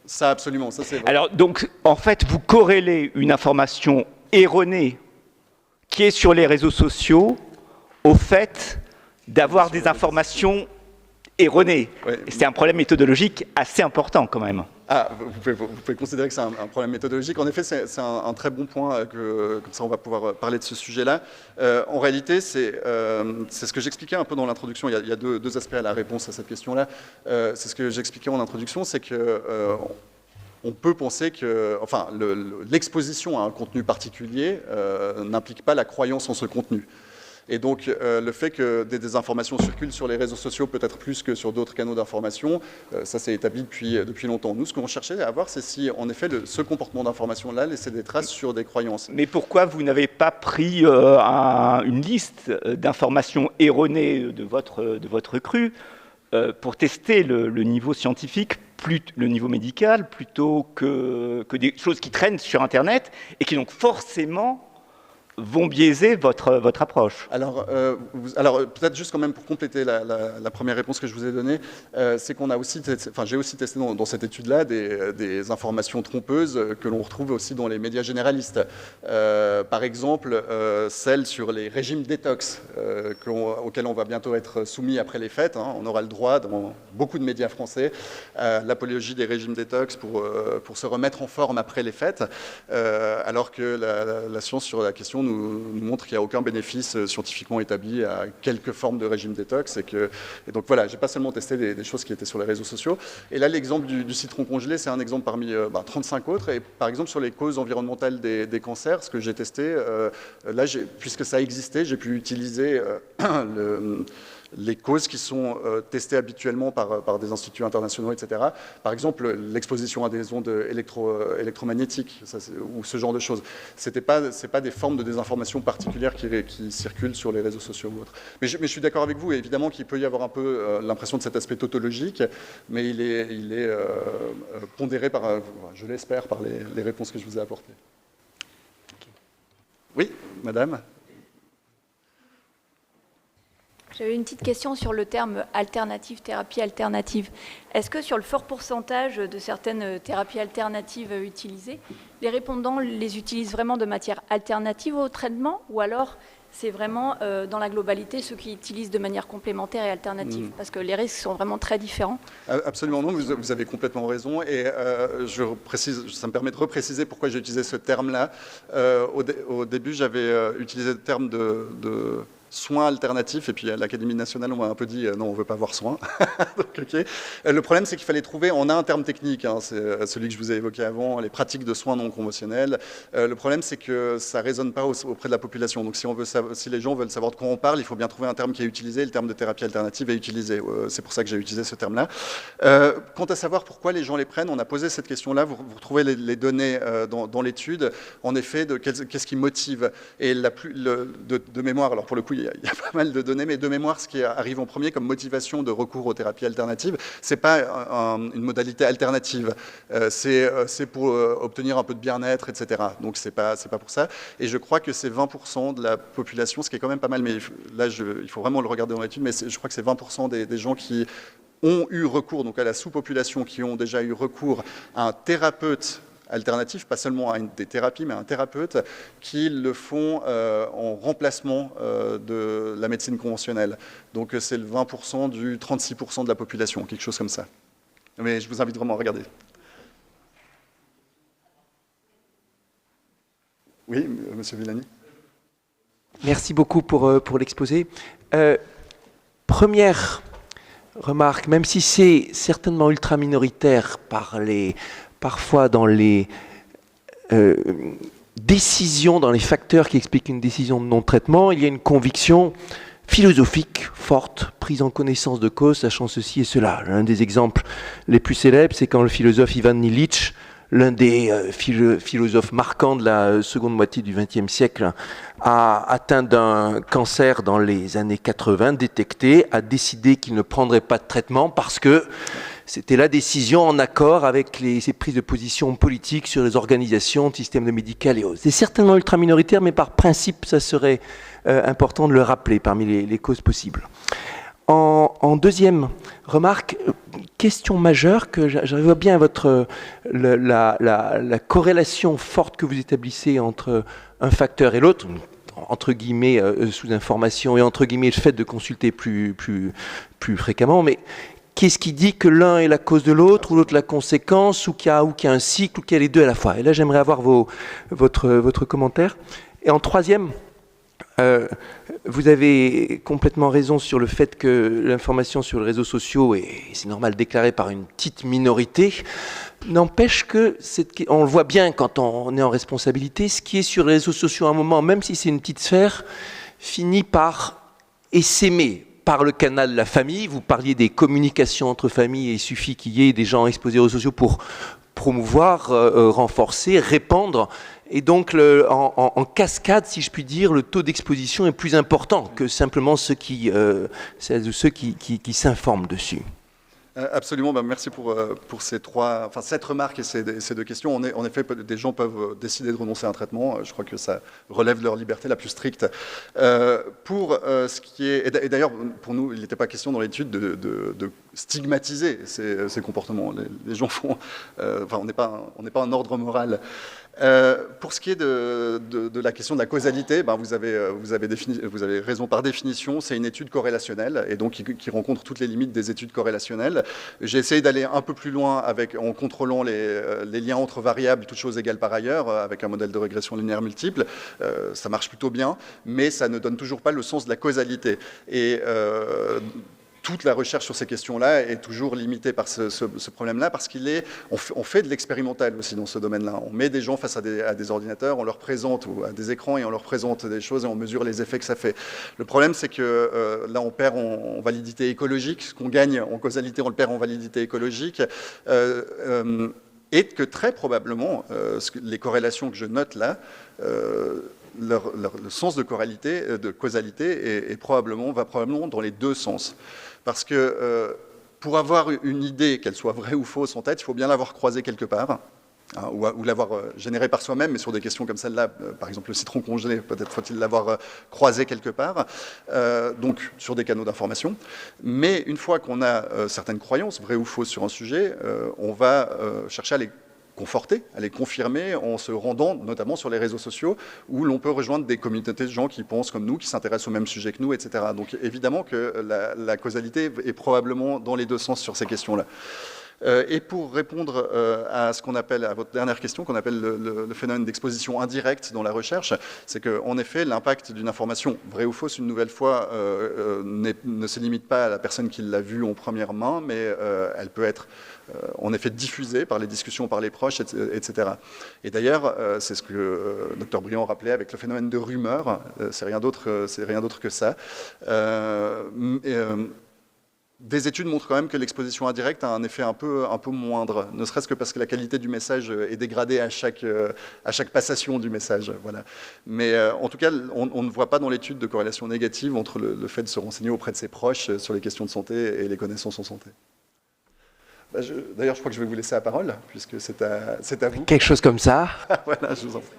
ça absolument, ça c'est vrai. Alors donc, en fait, vous corrélez une information erronée qui est sur les réseaux sociaux au fait d'avoir des informations erronées. Ouais. C'est un problème méthodologique assez important quand même. Ah, vous pouvez considérer que c'est un problème méthodologique. En effet, c'est un très bon point, comme ça on va pouvoir parler de ce sujet-là. En réalité, c'est ce que j'expliquais un peu dans l'introduction. Il y a deux aspects à la réponse à cette question-là. C'est ce que j'expliquais en introduction, c'est que on peut penser que, enfin, l'exposition à un contenu particulier n'implique pas la croyance en ce contenu. Et donc, le fait que des désinformations circulent sur les réseaux sociaux, peut-être plus que sur d'autres canaux d'information, ça s'est établi depuis longtemps. Nous, ce qu'on cherchait à voir, c'est si, en effet, ce comportement d'information-là laissait des traces sur des croyances. Mais pourquoi vous n'avez pas pris une liste d'informations erronées de votre cru pour tester le niveau scientifique, le niveau médical, plutôt que des choses qui traînent sur Internet et qui, donc, forcément vont biaiser votre approche. Alors peut-être juste quand même pour compléter la première réponse que je vous ai donnée, c'est qu'on a aussi, j'ai aussi testé dans cette étude-là des informations trompeuses que l'on retrouve aussi dans les médias généralistes. Par exemple, celles sur les régimes détox auxquels on va bientôt être soumis après les fêtes. On aura le droit dans beaucoup de médias français à l'apologie des régimes détox pour se remettre en forme après les fêtes, alors que la science sur la question échantillons nous montrent qu'il n'y a aucun bénéfice scientifiquement établi à quelques formes de régime détox. Et donc voilà, j'ai pas seulement testé des choses qui étaient sur les réseaux sociaux. Et là, l'exemple du citron congelé, c'est un exemple parmi 35 autres. Et par exemple, sur les causes environnementales des cancers, ce que j'ai testé, là, puisque ça existait, j'ai pu utiliser les causes qui sont testées habituellement par des instituts internationaux, etc. Par exemple, l'exposition à des ondes électromagnétiques, ou ce genre de choses. Ce n'est pas des formes de désinformation particulières qui circulent sur les réseaux sociaux ou autres. Mais je suis d'accord avec vous, évidemment qu'il peut y avoir un peu l'impression de cet aspect tautologique, mais il est pondéré par, je l'espère, par les réponses que je vous ai apportées. Oui, madame ? J'avais une petite question sur le terme alternative, thérapie alternative. Est-ce que sur le fort pourcentage de certaines thérapies alternatives utilisées, les répondants les utilisent vraiment de manière alternative au traitement, ou alors c'est vraiment dans la globalité ceux qui utilisent de manière complémentaire et alternative, parce que les risques sont vraiment très différents? Absolument non, vous avez complètement raison, et ça me permet de repréciser pourquoi j'ai utilisé ce terme-là. Au début, j'avais utilisé le terme de soins alternatifs, et puis à l'Académie nationale, on m'a un peu dit non, on ne veut pas voir soins. Donc, okay. Le problème, c'est qu'il fallait trouver, on a un terme technique, hein, c'est celui que je vous ai évoqué avant, les pratiques de soins non conventionnels. Le problème, c'est que ça ne résonne pas auprès de la population. Donc si les gens veulent savoir de quoi on parle, il faut bien trouver un terme qui est utilisé, le terme de thérapie alternative est utilisé. C'est pour ça que j'ai utilisé ce terme-là. Quant à savoir pourquoi les gens les prennent, on a posé cette question-là, vous retrouvez les données dans l'étude, en effet, de qu'est-ce qui motive. Et de mémoire, alors pour le coup, il y a pas mal de données, mais de mémoire, ce qui arrive en premier comme motivation de recours aux thérapies alternatives, ce n'est pas une modalité alternative, c'est pour obtenir un peu de bien-être, etc. Donc ce n'est pas pour ça. Et je crois que c'est 20% de la population, ce qui est quand même pas mal, mais là, il faut vraiment le regarder dans l'étude, mais je crois que c'est 20% des gens qui ont eu recours, donc à la sous-population, qui ont déjà eu recours à un thérapeute alternatif, pas seulement à des thérapies, mais à un thérapeute, qui le font en remplacement de la médecine conventionnelle. Donc c'est le 20% du 36% de la population, quelque chose comme ça. Mais je vous invite vraiment à regarder. Oui, monsieur Villani. Merci beaucoup pour l'exposé. Première remarque, même si c'est certainement ultra minoritaire parfois dans les décisions, dans les facteurs qui expliquent une décision de non-traitement, il y a une conviction philosophique forte, prise en connaissance de cause, sachant ceci et cela. L'un des exemples les plus célèbres, c'est quand le philosophe Ivan Illich, l'un des philosophes marquants de la seconde moitié du XXe siècle, a atteint d'un cancer dans les années 80, détecté, a décidé qu'il ne prendrait pas de traitement parce que c'était la décision en accord avec ses prises de position politiques sur les organisations, le système médical et autres. C'est certainement ultra minoritaire, mais par principe, ça serait important de le rappeler parmi les causes possibles. En deuxième remarque, question majeure que j'arrive bien à la corrélation forte que vous établissez entre un facteur et l'autre, entre guillemets sous information et entre guillemets le fait de consulter plus fréquemment, mais qu'est-ce qui dit que l'un est la cause de l'autre, ou l'autre la conséquence, ou qu'il y a un cycle, ou qu'il y a les deux à la fois? Et là, j'aimerais avoir votre commentaire. Et en troisième, vous avez complètement raison sur le fait que l'information sur les réseaux sociaux est, c'est normal, déclarée par une petite minorité. N'empêche que, on le voit bien quand on est en responsabilité, ce qui est sur les réseaux sociaux à un moment, même si c'est une petite sphère, finit par essaimer par le canal de la famille. Vous parliez des communications entre familles, et il suffit qu'il y ait des gens exposés aux réseaux sociaux pour promouvoir, renforcer, répandre. Et donc, en cascade, si je puis dire, le taux d'exposition est plus important que simplement ceux qui s'informent dessus. Absolument, merci pour cette remarque et ces deux questions. En effet, des gens peuvent décider de renoncer à un traitement. Je crois que ça relève de leur liberté la plus stricte. Pour ce qui est, et d'ailleurs, pour nous, il n'était pas question dans l'étude de stigmatiser ces comportements. Les gens font... enfin, on n'est pas un ordre moral. Pour ce qui est de la question de la causalité, ben vous avez raison par définition, c'est une étude corrélationnelle et donc qui rencontre toutes les limites des études corrélationnelles. J'ai essayé d'aller un peu plus loin en contrôlant les liens entre variables, toutes choses égales par ailleurs, avec un modèle de régression linéaire multiple. Ça marche plutôt bien, mais ça ne donne toujours pas le sens de la causalité. Et toute la recherche sur ces questions-là est toujours limitée par ce problème-là, parce on fait de l'expérimental aussi dans ce domaine-là. On met des gens face à des ordinateurs, on leur présente, ou à des écrans, et on leur présente des choses, et on mesure les effets que ça fait. Le problème, c'est que là, on perd en validité écologique. Ce qu'on gagne en causalité, on le perd en validité écologique. Et que très probablement, les corrélations que je note là, le sens de causalité va probablement dans les deux sens. Parce que pour avoir une idée, qu'elle soit vraie ou fausse en tête, il faut bien l'avoir croisée quelque part, hein, ou l'avoir générée par soi-même, mais sur des questions comme celle-là, par exemple le citron congelé, peut-être faut-il l'avoir croisé quelque part, donc sur des canaux d'information. Mais une fois qu'on a certaines croyances, vraies ou fausses sur un sujet, on va chercher à les conforter, à les confirmer en se rendant notamment sur les réseaux sociaux où l'on peut rejoindre des communautés de gens qui pensent comme nous, qui s'intéressent au même sujet que nous, etc. Donc évidemment que la causalité est probablement dans les deux sens sur ces questions-là. Et pour répondre à ce qu'on appelle, à votre dernière question, qu'on appelle le phénomène d'exposition indirecte dans la recherche, c'est qu'en effet, l'impact d'une information, vraie ou fausse, une nouvelle fois, ne se limite pas à la personne qui l'a vue en première main, mais elle peut être en effet diffusée par les discussions, par les proches, etc. Et d'ailleurs, c'est ce que Dr Briand rappelait avec le phénomène de rumeur, c'est rien d'autre que ça. Des études montrent quand même que l'exposition indirecte a un effet un peu moindre, ne serait-ce que parce que la qualité du message est dégradée à chaque passation du message. Voilà. Mais en tout cas, on ne voit pas dans l'étude de corrélation négative entre le fait de se renseigner auprès de ses proches sur les questions de santé et les connaissances en santé. D'ailleurs, je crois que je vais vous laisser la parole, puisque c'est à vous. Quelque chose comme ça. Voilà, je vous en prie.